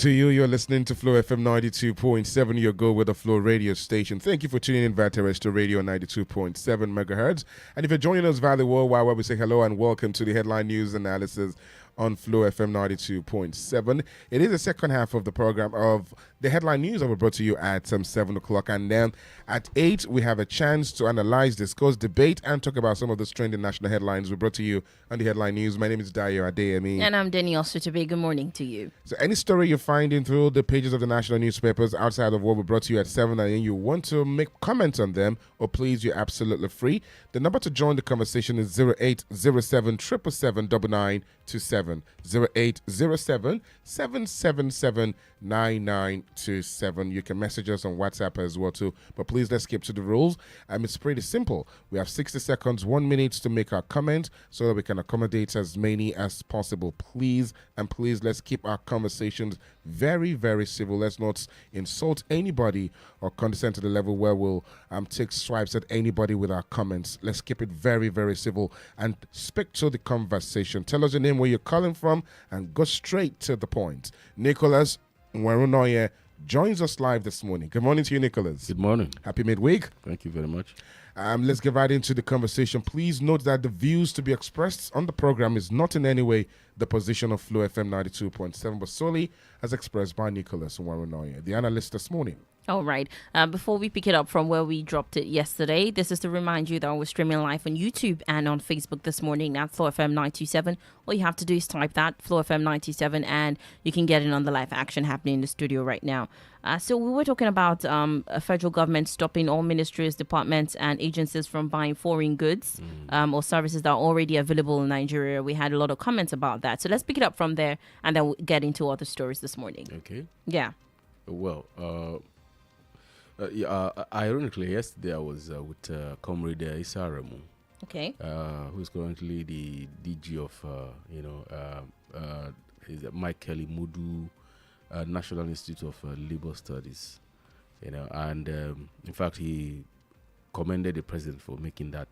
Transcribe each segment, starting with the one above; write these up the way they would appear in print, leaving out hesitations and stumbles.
to you. You're listening to Flow FM 92.7, your go with the Flow radio station. Thank you for tuning in via terrestrial radio 92.7 megahertz. And if you're joining us via the worldwide web, we say hello and welcome to the headline news analysis on Flow FM 92.7. It is the second half of the program of the headline news that we brought to you at 7 o'clock. And then at 8, we have a chance to analyze, discuss, debate, and talk about some of the trending national headlines we brought to you on the headline news. My name is Adeyemi. And I'm Danielle. Shitta-Bey. Good morning to you. So any story you're finding through the pages of the national newspapers outside of what we brought to you at 7 and you want to make comments on them, or please, you're absolutely free. The number to join the conversation is 0807 777 9927. 0807 777 9927. You can message us on WhatsApp as well too. But please, let's keep to the rules. It's pretty simple. We have 60 seconds, 1 minute to make our comment so that we can accommodate as many as possible. Please, and please, let's keep our conversations very, very civil. Let's not insult anybody or condescend to the level where we'll take swipes at anybody with our comments. Let's keep it very, very civil and speak to the conversation. Tell us your name, where you're calling from, and go straight to the point. Nicholas Nwarunoye joins us live this morning. Good morning to you, Nicholas. Good morning. Happy midweek. Thank you very much. Let's get right into the conversation. Please note that the views to be expressed on the program is not in any way the position of Flow FM 92.7, but solely as expressed by Nicholas Nwarunoye, the analyst this morning. All right. Before we pick it up from where we dropped it yesterday, this is to remind you that we're streaming live on YouTube and on Facebook this morning at Flow FM 927. All you have to do is type that, Flow FM 927, and you can get in on the live action happening in the studio right now. So we were talking about a federal government stopping all ministries, departments, and agencies from buying foreign goods or services that are already available in Nigeria. We had a lot of comments about that. So let's pick it up from there, and then we'll get into other stories this morning. Okay. Yeah. Well, ironically, yesterday I was with Comrade Issa Aremu, Okay. who's currently the DG of, is Mike Kelly Mudu National Institute of Labor Studies, and in fact he commended the president for making that,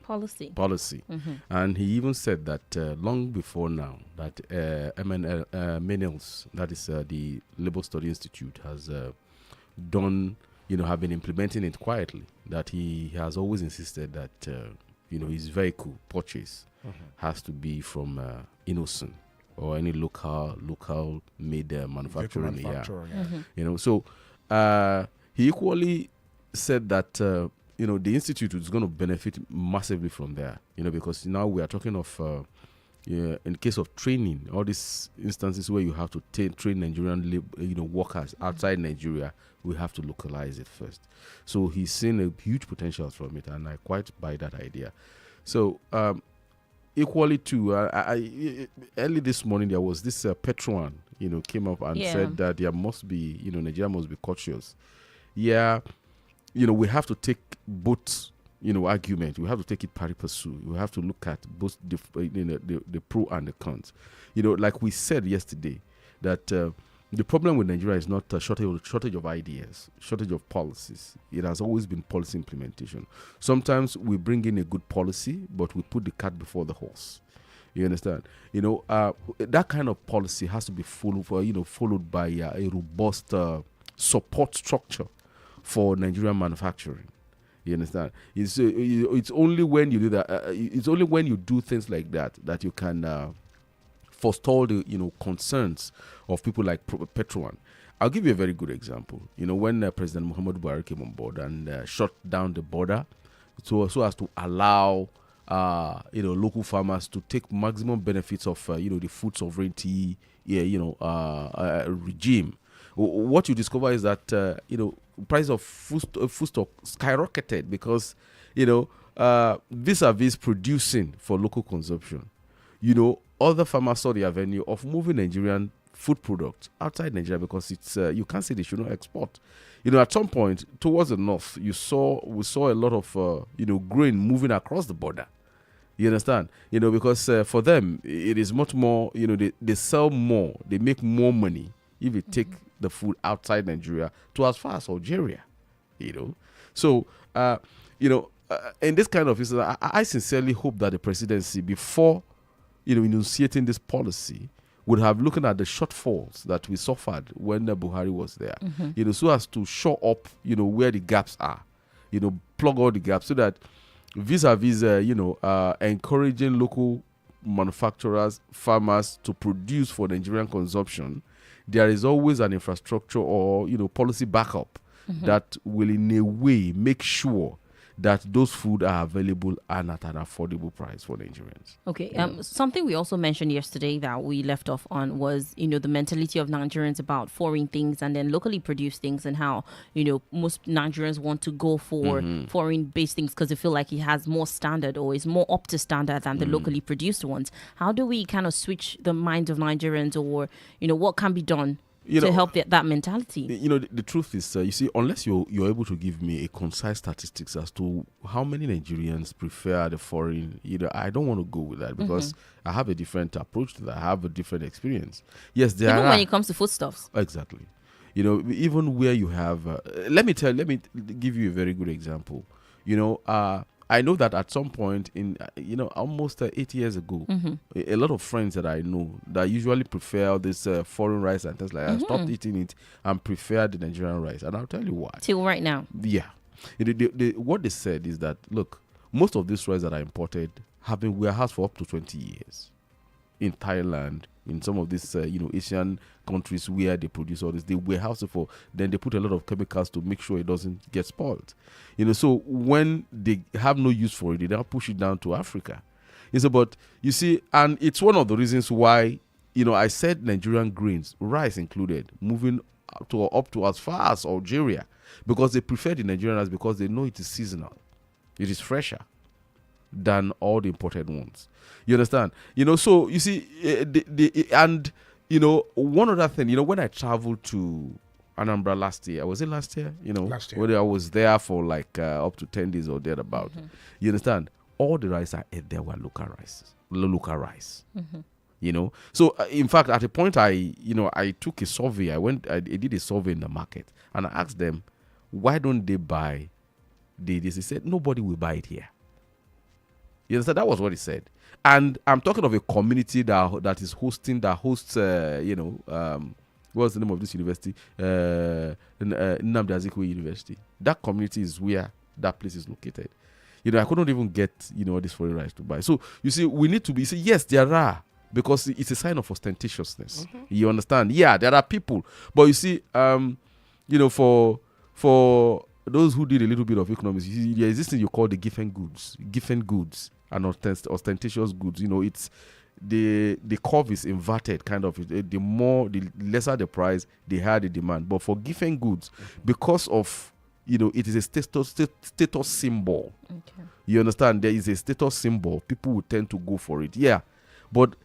Policy. Mm-hmm. And he even said that long before now that MNLS, that is the Labor Study Institute, has done, have been implementing it quietly. That he has always insisted that, his vehicle purchase has to be from Innocent or any local made manufacturer. Yeah. Mm-hmm. So he equally said that, the institute is going to benefit massively from there, because now we are talking of, in case of training, all these instances where you have to train Nigerian workers outside Nigeria, we have to localize it first. So he's seen a huge potential from it, and I quite buy that idea. So equally too, early this morning there was this Petron, came up and said that there must be, Nigeria must be cautious. Yeah. We have to take both, argument. We have to take it pari passu. We have to look at both the pro and the cons. Like we said yesterday, that the problem with Nigeria is not a shortage of ideas, shortage of policies. It has always been policy implementation. Sometimes we bring in a good policy, but we put the cart before the horse. You understand? That kind of policy has to be followed by a robust support structure for Nigerian manufacturing. You understand? It's only when you do that. It's only when you do things like that you can forestall the concerns of people like Petron. I'll give you a very good example. When President Muhammadu Buhari came on board and shut down the border, so as to allow local farmers to take maximum benefits of the food sovereignty regime. What you discover is that price of foodstuff skyrocketed because vis-a-vis producing for local consumption. Other farmers saw the avenue of moving Nigerian food products outside Nigeria because it's you can't say they should not export. At some point towards the north, we saw a lot of grain moving across the border. You understand? Because for them it is much more. They sell more, they make more money if you take the food outside Nigeria to as far as Algeria, So, in this kind of instance, I sincerely hope that the presidency, before, enunciating this policy, would have looked at the shortfalls that we suffered when Buhari was there, so as to shore up, where the gaps are, plug all the gaps so that vis-a-vis, encouraging local manufacturers, farmers to produce for Nigerian consumption, there is always an infrastructure or, policy backup that will in a way make sure that those food are available and at an affordable price for Nigerians. Okay. Something we also mentioned yesterday that we left off on was, the mentality of Nigerians about foreign things and then locally produced things, and how, most Nigerians want to go for foreign-based things because they feel like it has more standard or is more up to standard than the locally produced ones. How do we kind of switch the minds of Nigerians, or, what can be done to help that mentality? The truth is, you see, unless you're able to give me a concise statistics as to how many Nigerians prefer the foreign, I don't want to go with that because I have a different approach to that. I have a different experience. Yes, there even are, when it comes to foodstuffs. Exactly. Even where you have, let me give you a very good example. I know that at some point in, almost 8 years ago, a lot of friends that I know that usually prefer this foreign rice and things like that, stopped eating it and prefer the Nigerian rice. And I'll tell you why. Till right now. Yeah. What they said is that, look, most of these rice that are imported have been warehoused for up to 20 years. In Thailand, in some of these, Asian countries where they produce all this, they warehouse it then they put a lot of chemicals to make sure it doesn't get spoiled. So when they have no use for it, they now push it down to Africa. But you see, and it's one of the reasons why, I said Nigerian grains, rice included, moving up to as far as Algeria, because they prefer the Nigerian rice because they know it is seasonal. It is fresher than all the imported ones. You understand? So you see, one other thing, when I traveled to Anambra last year, was it last year? Last year. When I was there for like up to 10 days or thereabout. You understand? All the rice I ate there were local rice. So in fact, at a point, I took a survey. I did a survey in the market, and I asked them, why don't they buy this? He said, nobody will buy it here. You understand? That was what he said. And I'm talking of a community that hosts, what's the name of this university? Nnamdi Azikiwe University. That community is where that place is located. I couldn't even get, all these foreign rice to buy. So, you see, we need to be, yes, there are, because it's a sign of ostentatiousness. You understand? Yeah, there are people. But you see, for those who did a little bit of economics, there is this thing you call the giffen goods and ostentatious goods. It's the curve is inverted, kind of. The lesser the price, the higher the demand. But for giffen goods, because of it is a status symbol. Okay. You understand? There is a status symbol. People will tend to go for it. Yeah, but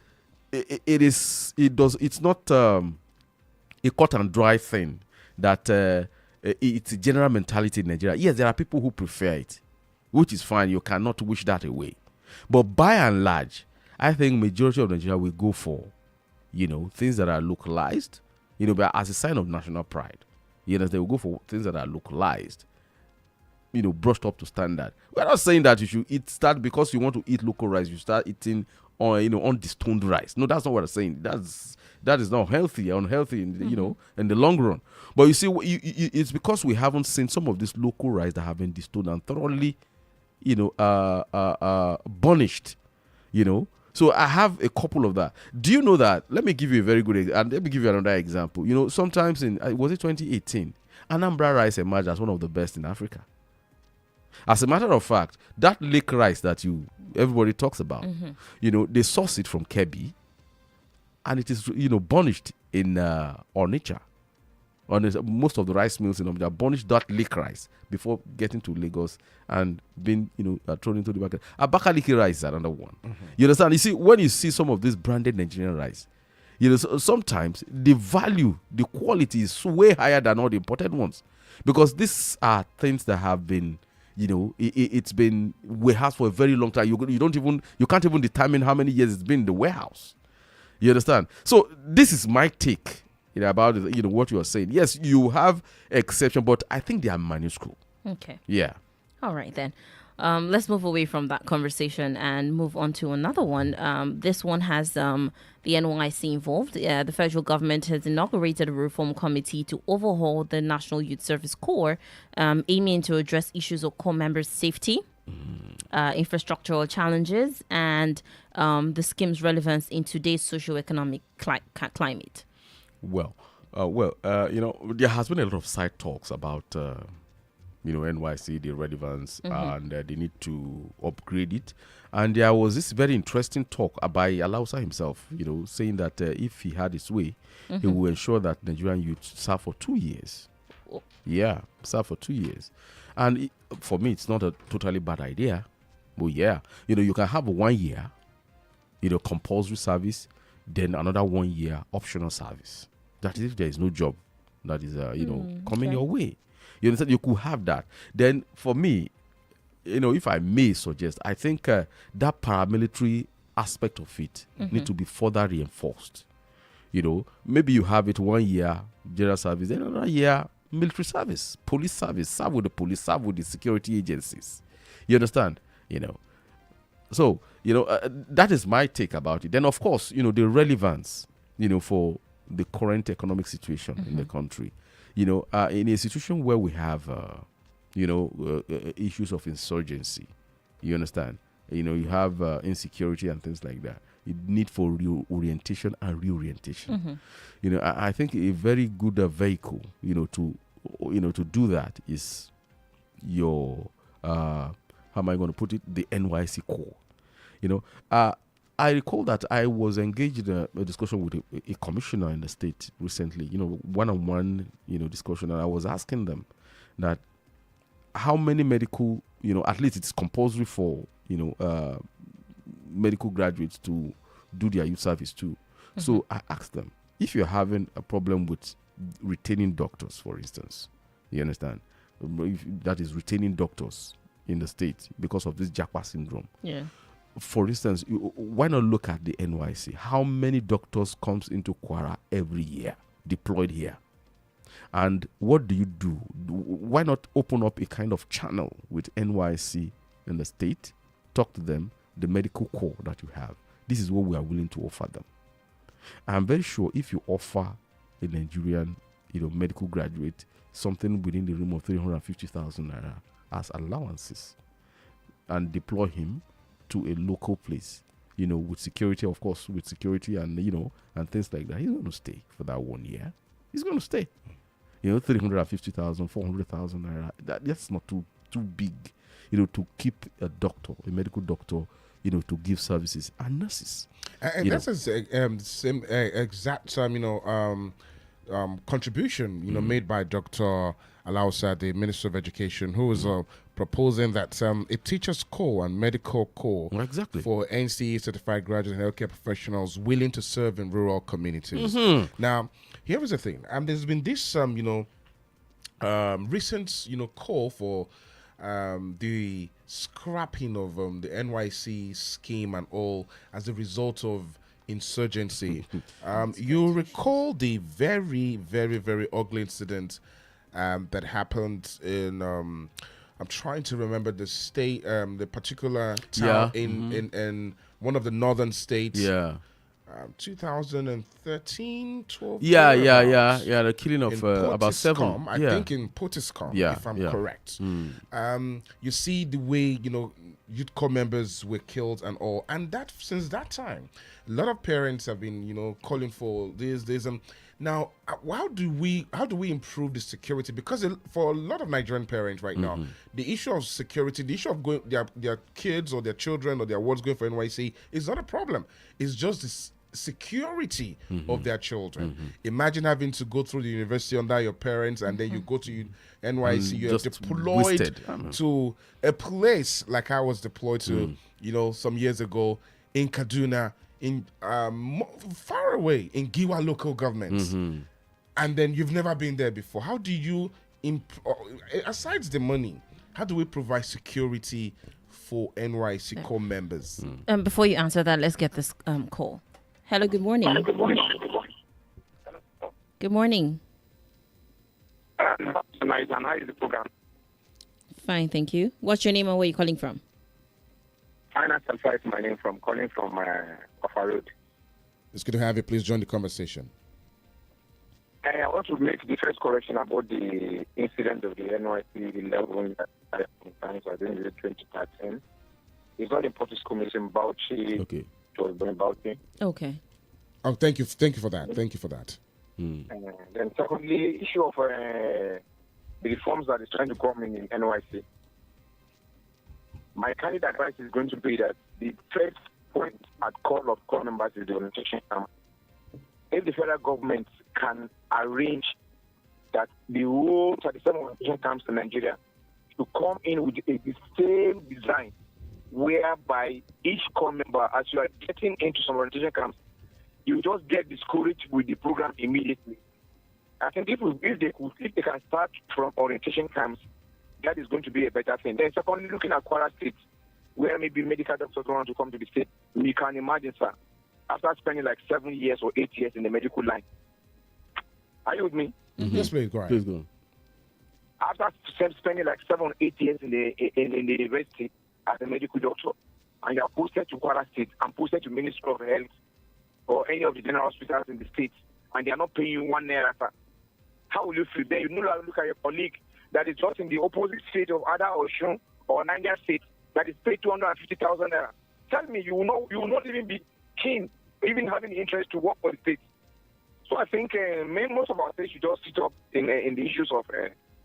it's not a cut and dry thing that. It's a general mentality in Nigeria. Yes, there are people who prefer it, which is fine. You cannot wish that away. But by and large, I think majority of Nigeria will go for, things that are localized, but as a sign of national pride. They will go for things that are localized, brushed up to standard. We're not saying that you should eat that because you want to eat local rice, you start eating undestoned rice. No, that's not what I'm saying. That is not unhealthy in the long run. But you see, it's because we haven't seen some of this local rice that have been destoned and thoroughly, burnished, So I have a couple of that. Do you know that? Let me give you a very good example. And let me give you another example. Sometimes was it 2018? Anambra rice emerged as one of the best in Africa. As a matter of fact, that lake rice that everybody talks about, they source it from Kebbi, and it is burnished in Onitsha. Most of the rice mills in Onitsha burnish that lake rice before getting to Lagos and being thrown into the market. Abakaliki rice is another one. You understand? You see, when you see some of this branded Nigerian rice, sometimes the value, the quality is way higher than all the imported ones, because these are things that have been. It's been warehoused for a very long time. You can't even determine how many years it's been in the warehouse. You understand? So this is my take about what you are saying. Yes, you have exception, but I think they are minuscule. Okay. Yeah. All right then. Let's move away from that conversation and move on to another one. This one has the NYC involved. The federal government has inaugurated a reform committee to overhaul the National Youth Service Corps, aiming to address issues of corps members' safety, infrastructural challenges, and the scheme's relevance in today's socio-economic climate. Well, there has been a lot of side talks about, NYC, the relevance, and they need to upgrade it. And there was this very interesting talk by Alausa himself, saying that if he had his way, he will ensure that Nigerian youth serve for 2 years. Yeah, serve for 2 years. And for me, it's not a totally bad idea. But yeah, you can have 1 year, compulsory service, then another 1 year optional service. That is if there is no job that is, coming your way. You understand? You could have that. Then for me, if I may suggest, I think that paramilitary aspect of it need to be further reinforced. Maybe you have it 1 year general service, then another year military service, police service, serve with the police, serve with the security agencies. You understand? So, that is my take about it. Then, of course, the relevance, for the current economic situation in the country. In a situation where we have, issues of insurgency, you understand? You have insecurity and things like that. You need for reorientation and reorientation. I think a very good vehicle, to do that is your, how am I going to put it? The NYC Corps. I recall that I was engaged in a discussion with a commissioner in the state recently, one-on-one, discussion. And I was asking them that how many medical, at least it's compulsory for, medical graduates to do their youth service too. So I asked them, if you're having a problem with retaining doctors, for instance, you understand? If that is retaining doctors in the state because of this Japa syndrome. Yeah. For instance, why not look at the NYC? How many doctors comes into Kwara every year, deployed here? And what do you do? Why not open up a kind of channel with NYC in the state? Talk to them, the medical corps that you have. This is what we are willing to offer them. I'm very sure if you offer a Nigerian, medical graduate something within the realm of 350,000 naira as allowances and deploy him to a local place, with security, of course, with security and, and things like that. He's going to stay for that 1 year. He's going to stay. 350,000, 400,000 naira. That's not too big, to keep a doctor, a medical doctor, to give services and nurses. And that's the same exact contribution, made by Dr. Alausa, the Minister of Education, who is proposing that a teacher's corps and medical corps for NCE certified graduates and healthcare professionals willing to serve in rural communities. Now, here is the thing. There's been this, recent, call for the scrapping of the NYC scheme and all as a result of insurgency. You recall the very, very, very ugly incident that happened in I'm trying to remember the state, the particular town in one of the northern states. 2013, 12. Yeah. The killing of about 7. I think in Potiskum, if I'm correct. You see the way youth corps members were killed and all, and that since that time, a lot of parents have been calling for this. Now, how do we improve the security? Because for a lot of Nigerian parents right now, the issue of security, the issue of going their kids or their children or their wards going for NYC is not a problem. It's just the security of their children. Imagine having to go through the university under your parents and then you go to NYC, you're deployed to a place like I was deployed to, some years ago in Kaduna, in far away in Giwa local government, and then you've never been there before. How do you, aside the money, how do we provide security for NYC corps members? Before you answer that, let's get this call. Hello, good morning. Good morning. Fine, thank you. What's your name and where are you calling from? Finance Alpha is my name, calling from Offa Road. It's good to have you. Please join the conversation. I want to make the first correction about the incident of the NYC 11 times I think it's 2013. It's not the Portis Commission Bauchi. Okay. It was done Bauchi. Okay. Oh, thank you for that. Thank you for that. Then secondly, issue of the reforms that is trying to come in NYC. My candid advice is going to be that the first point at call of core members is the orientation camp. If the federal government can arrange that the whole 37 orientation camps in Nigeria to come in with the same design, whereby each core member, as you are getting into some orientation camps, you just get discouraged with the program immediately. I think if they can start from orientation camps, that is going to be a better thing. Then secondly, looking at Kwara State, where maybe medical doctors want to come to the state, we can imagine, sir, after spending like 7 years or 8 years in the medical line. Are you with me? Yes, please go ahead. Please go. After spending like 7 or 8 years in the university as a medical doctor, and you are posted to Kwara State and posted to Ministry of Health or any of the general hospitals in the state, and they are not paying you 1 naira, sir, how will you feel? Then you know, look at your colleague that is just in the opposite state of Ada Oshun or Niger State that is paid 250,000 naira. Tell me, you will not even be keen, even having the interest to work for the state. So I think most of our states should just sit up in the issues of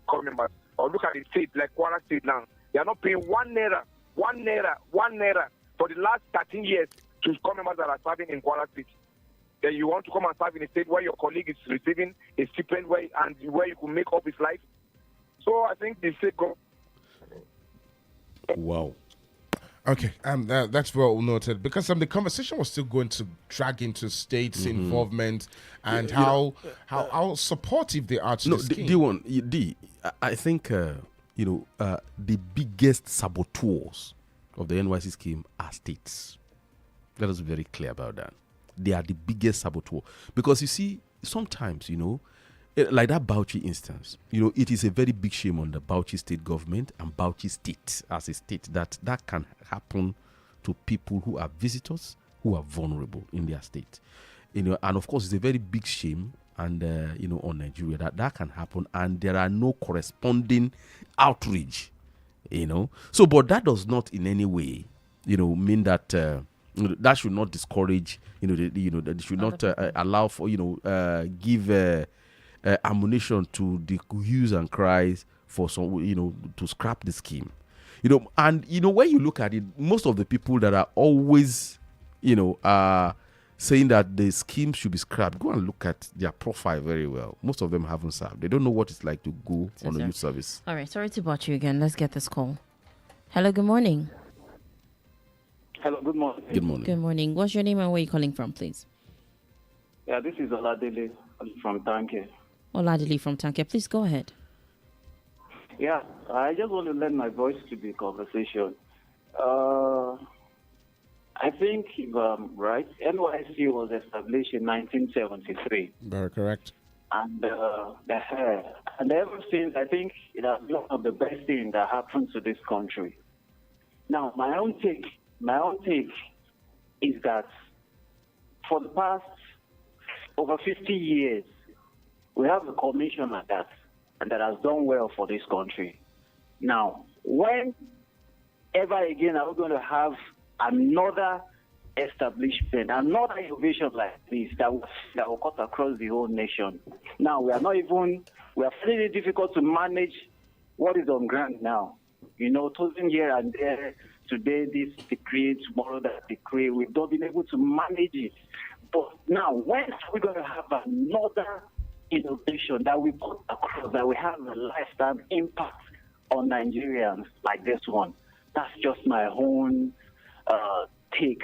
core members. Or look at the state like Kwara State now. They are not paying 1 naira for the last 13 years to core members that are serving in Kwara State. Then you want to come and serve in a state where your colleague is receiving a stipend where you can make up his life. So I think the state go. Wow. Okay, that's well noted because the conversation was still going to drag into states' involvement and how supportive they are to the scheme. I think the biggest saboteurs of the NYC scheme are states. Let us be very clear about that. They are the biggest saboteur because you see sometimes like that Bauchi instance, it is a very big shame on the Bauchi state government and Bauchi state as a state that can happen to people who are visitors, who are vulnerable in their state. And of course, it's a very big shame and, on Nigeria that can happen and there are no corresponding outreach, So, but that does not in any way, mean that that should not discourage, that should not allow for, give ammunition to the hues and cries for some, to scrap the scheme. And when you look at it, most of the people that are always, saying that the scheme should be scrapped, go and look at their profile very well. Most of them haven't served. They don't know what it's like to go on a youth service. All right, sorry to bother you again. Let's get this call. Hello, good morning. Hello, good morning. Good morning. Good morning. What's your name and where are you calling from, please? Yeah, this is Oladele from Tanke. Oladili from Tanke. Please go ahead. Yeah, I just want to lend my voice to the conversation. I think, if I'm right, NYC was established in 1973. Very correct. And ever since, I think it has been one of the best things that happened to this country. Now, my own take is that for the past over 50 years, we have a commissioner that has done well for this country. Now, when ever again are we going to have another establishment, another innovation like this that will cut across the whole nation? Now, we are finding it difficult to manage what is on ground now. Tossing here and there, today this decree, tomorrow that decree, we've not been able to manage it. But now, when are we going to have another innovation that we put across, that we have a lifetime impact on Nigerians like this one? That's just my own take.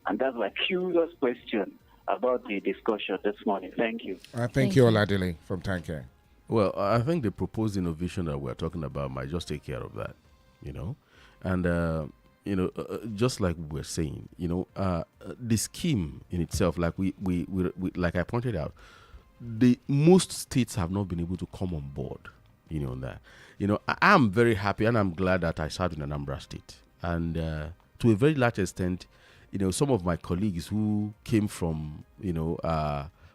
And that's my curious question about the discussion this morning. Thank you. Thank you, Oladile from Tanke. Well, I think the proposed innovation that we're talking about might just take care of that, And, just like we're saying, the scheme in itself, like we like I pointed out, most states have not been able to come on board, on that. I'm very happy and I'm glad that I served in Anambra State. And to a very large extent, some of my colleagues who came from,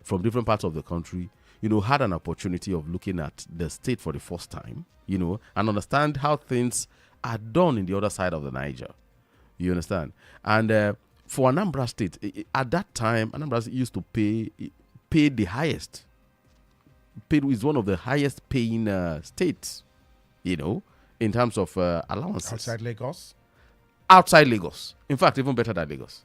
from different parts of the country, had an opportunity of looking at the state for the first time, and understand how things are done in the other side of the Niger. You understand? And for Anambra State, at that time, Anambra State used to pay the highest. Paid is one of the highest paying states, in terms of allowances. Outside Lagos? Outside Lagos. In fact, even better than Lagos,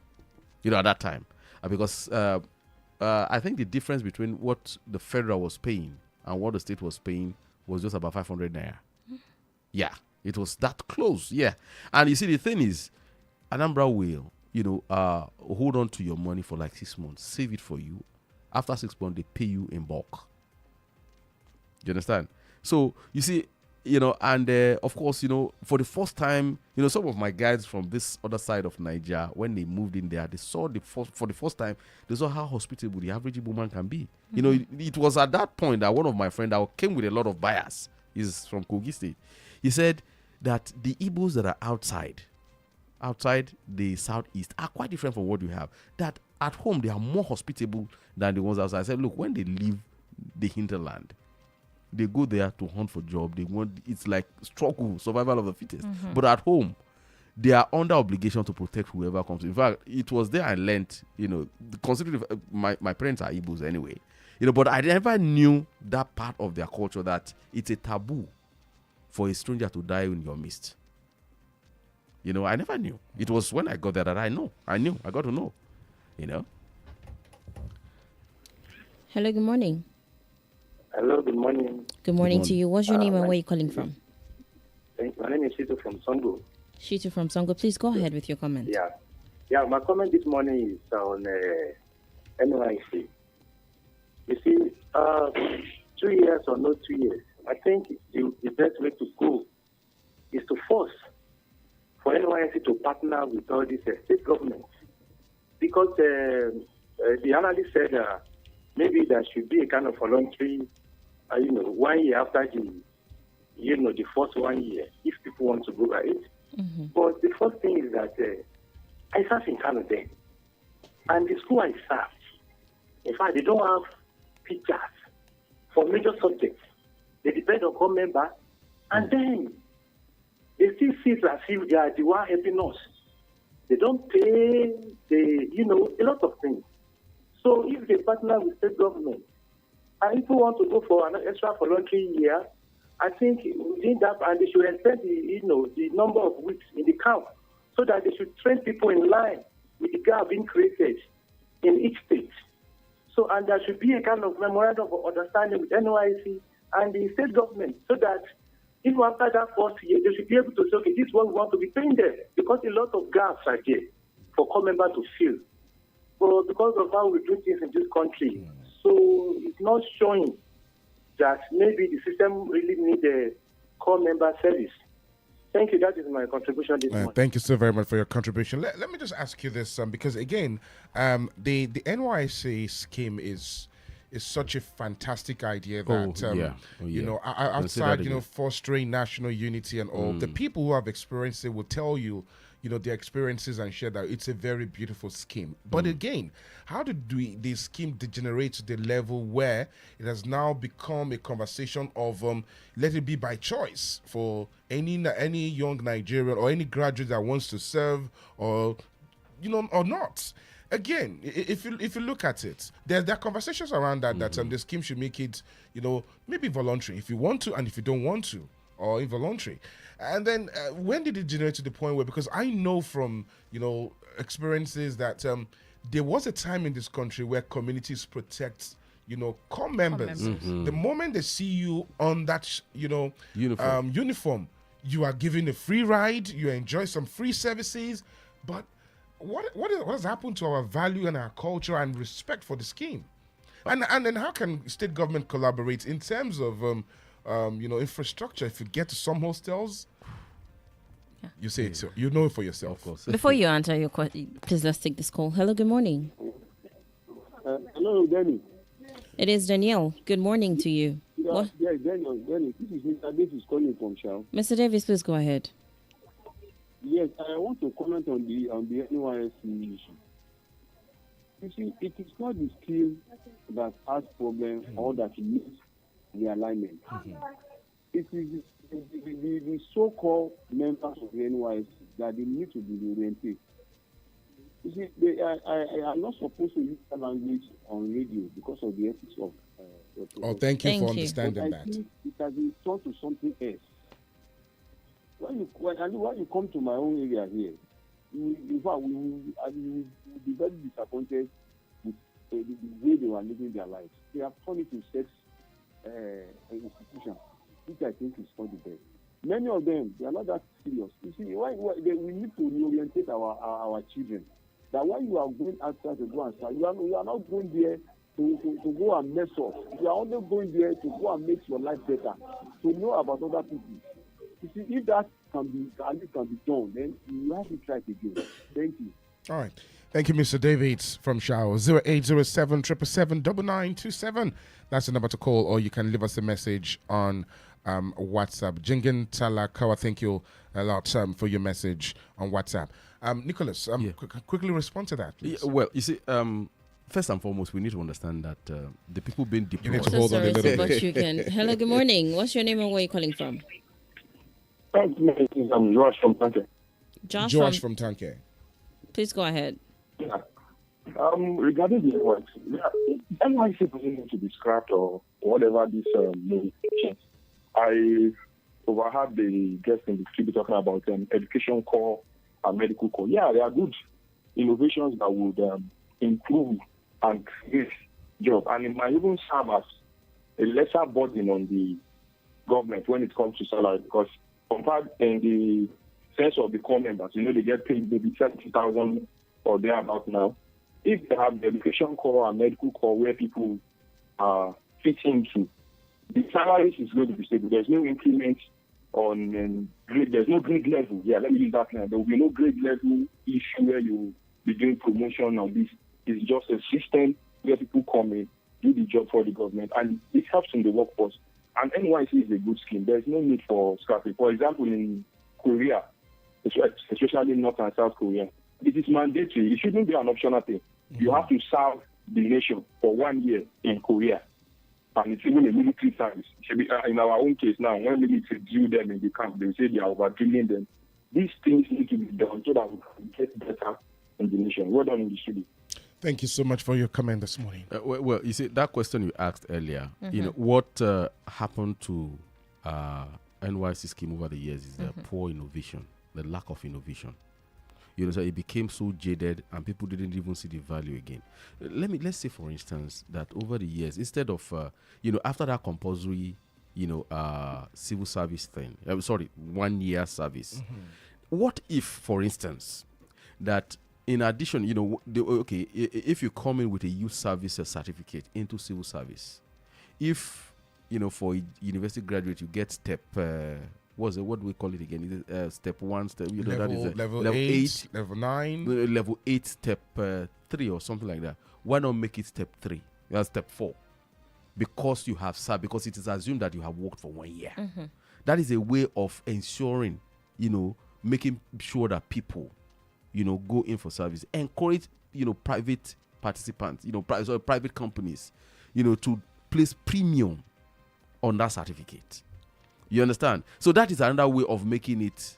at that time. Because I think the difference between what the federal was paying and what the state was paying was just about 500 naira. Yeah, it was that close. Yeah. And you see, the thing is, Anambra will, hold on to your money for like 6 months, save it for you. After 6 months, they pay you in bulk. You understand? So, you see, and of course, for the first time, some of my guys from this other side of Nigeria, when they moved in there, they saw for the first time, they saw how hospitable the average Igbo man can be. It was at that point that one of my friends that came with a lot of bias, is from Kogi State. He said that the Igbos that are outside the southeast are quite different from what you have. That at home, they are more hospitable than the ones outside. I said, look, when they leave the hinterland, they go there to hunt for job. It's like struggle, survival of the fittest. But at home, they are under obligation to protect whoever comes. In fact, it was there I learned, considering my parents are Igbos anyway, but I never knew that part of their culture, that it's a taboo for a stranger to die in your midst. I never knew. It was when I got there that I got to know, Hello, good morning. Hello, good morning. Good morning to you. What's your name and where are you calling from? My name is Shitta from Songo. Shitta from Songo. Please go ahead with your comment. Yeah, my comment this morning is on NYC. You see, 2 years or no 2 years, I think the best way to go is to force for NYC to partner with all these state governments. Because the analyst said maybe there should be a kind of voluntary 1 year after the first 1 year, if people want to go by it. But the first thing is that I serve in Canada, and the school I serve, in fact, they don't have teachers for major subjects. They depend on core member, and then they still see it as if they are the one helping us. They don't pay, a lot of things. So if they partner with state government, and people want to go for an extra voluntary year, I think within that, and they should extend the number of weeks in the camp, so that they should train people in line with the gap being created in each state. So, and there should be a kind of memorandum of understanding with NYC and the state government, so that even after that first year, they should be able to say, okay, this is what we want to be paying them, because a lot of gaps are there for core members to fill. But because of how we do things in this country, so it's not showing that maybe the system really needs a core member service. Thank you. That is my contribution this morning. Thank you so very much for your contribution. Let me just ask you this, because again, the NYC scheme is such a fantastic idea that outside fostering national unity and all, the people who have experienced it will tell you, their experiences and share that it's a very beautiful scheme. But again, how did the scheme degenerate to the level where it has now become a conversation of let it be by choice for any young Nigerian or any graduate that wants to serve or not? Again, if you look at it, there are conversations around that the scheme should make it maybe voluntary if you want to, and if you don't want to, or involuntary. And then when did it generate to the point where, because I know from experiences that there was a time in this country where communities protect core members. The moment they see you on that uniform, you are given a free ride, you enjoy some free services. But what has happened to our value and our culture and respect for the scheme? And then how can state government collaborate in terms of infrastructure? If you get to some hostels, you say it, so you know it for yourself. Of course. Before you answer your question, please let's take this call. Hello, good morning. Hello, Danny. It is Danielle. Good morning to you. Yes, Daniel. This is Mr. Davis calling from Shao. Mr. Davis, please go ahead. Yes, I want to comment on the NYSC issue. You see, it is not the skill that has problem or that needs realignment. It is the so-called members of the NYSC that they need to be reoriented. You see, I am not supposed to use that language on radio because of the ethics of. Oh, thank you Thank for you. understanding But I that. think it has been turned to something else. When you come to my own area here, in fact, we will be very disappointed with the way they were living their lives. They have turned it to sex institution, which I think is not the best. Many of them, they are not that serious. You see, we need to reorientate our children. That when you are going outside to go and start, you are not going there to go and mess up. You are only going there to go and make your life better, to know about other people. You see, if that can be done, then you have to try it again. Thank you. All right. Thank you, Mr. David from Shower. 0807 777 9927. That's the number to call, or you can leave us a message on WhatsApp. Jingen Talakawa, thank you a lot for your message on WhatsApp. Nicholas, quickly respond to that, please. Yeah, well, you see, first and foremost, we need to understand that the people being You need deployed. to hold on a little bit. But you can. Hello, good morning. What's your name and where are you calling from? I'm Josh from Tanke. Josh from Tanke. Please go ahead. Yeah. Regarding the NYC doesn't need to be scrapped or whatever this notification. I overheard the guest in the studio talking about education core and medical core. Yeah, they are good innovations that would improve and create jobs. And it might even serve as a lesser burden on the government when it comes to salary, because compared in the sense of the core members, they get paid maybe 70,000 or thereabout now. If they have the education core and medical core where people fit into, the salaries is going to be stable. There's no increment on grade. There's no grade level. Yeah, let me use that line. There will be no grade level issue where you be doing promotion on this. It's just a system where people come in, do the job for the government, and it helps in the workforce. And NYC is a good scheme. There's no need for scrapping. For example, in Korea, especially North and South Korea, it is mandatory. It shouldn't be an optional thing. You have to serve the nation for 1 year in Korea. And it's even a military service. In our own case now, when military drill them in the camp, they say they are over-drilling them. These things need to be done so that we can get better in the nation. Well done in the studio. Thank you so much for your comment this morning. Well, you see, that question you asked earlier, what happened to NYC scheme over the years is the poor innovation, the lack of innovation. So it became so jaded and people didn't even see the value again. Let's say, for instance, that over the years, instead of, after that compulsory, civil service thing, 1 year service, what if, for instance, that in addition, if you come in with a youth service certificate into civil service, if, for a university graduate, you get step, what do we call it again? Step 1, step, level 8, level 9. Level 8, step 3 or something like that. Why not make it step 3? Step 4. Because you have served, because it is assumed that you have worked for 1 year. That is a way of ensuring, making sure that people, go in for service. Encourage, private participants, private companies, to place premium on that certificate. You understand? So that is another way of making it,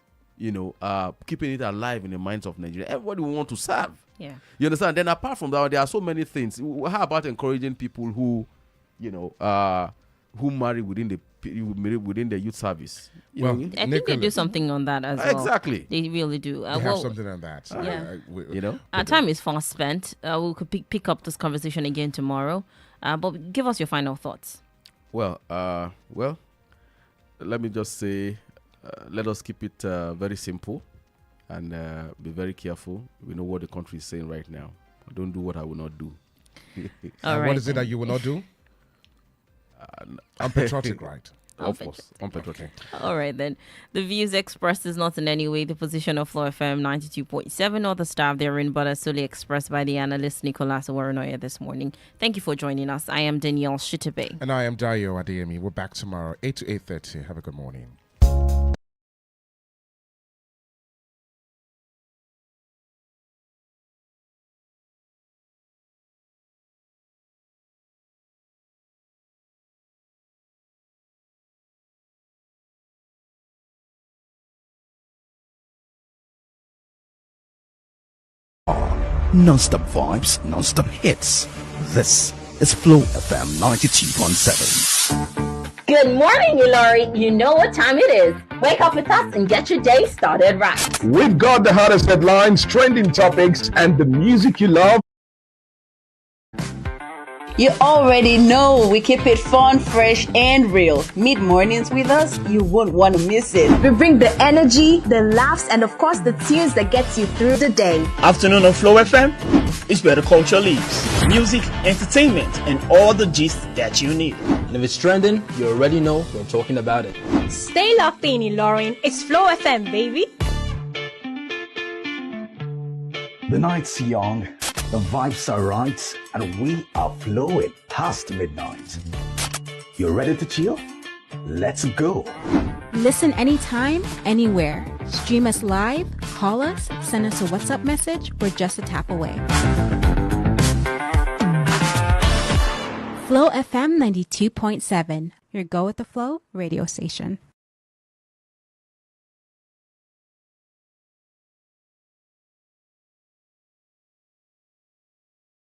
keeping it alive in the minds of Nigeria. Everybody will want to serve. Yeah. You understand? Then apart from that, there are so many things. How about encouraging people who, who marry within the youth service? Well, I think they do something on that as well. Exactly. They really do. They have something on that. Yeah. Our time is fast spent. We could pick up this conversation again tomorrow. But give us your final thoughts. Well, let me just say, let us keep it very simple and be very careful. We know what the country is saying right now. Don't do what I will not do. All right, what is it that you will not do? Unpatriotic, right? Of course, unpatriotic. All right, then. The views expressed is not in any way the position of Flow FM 92.7 or the staff therein, but are solely expressed by the analyst Nicholas Waranoya this morning. Thank you for joining us. I am Danielle Shitta-Bey. And I am Adedayo Adeyemi. We're back tomorrow, 8 to 8:30. Have a good morning. Non-stop vibes, non-stop hits. This is Flow FM 92.7. Good morning, Ilori. You know what time it is. Wake up with us and get your day started right. We've got the hottest headlines, trending topics, and the music you love. You already know we keep it fun, fresh, and real. Mid-mornings with us, you won't want to miss it. We bring the energy, the laughs, and of course the tunes that gets you through the day. Afternoon on Flow FM is where the culture lives. Music, entertainment, and all the gist that you need. And if it's trending, you already know we're talking about it. Stay locked in, Lauren. It's Flow FM, baby. The night's young, the vibes are right, and we are flowing past midnight. You ready to chill? Let's go. Listen anytime, anywhere. Stream us live, call us, send us a WhatsApp message. We're just a tap away. Flow FM 92.7, your go with the flow radio station.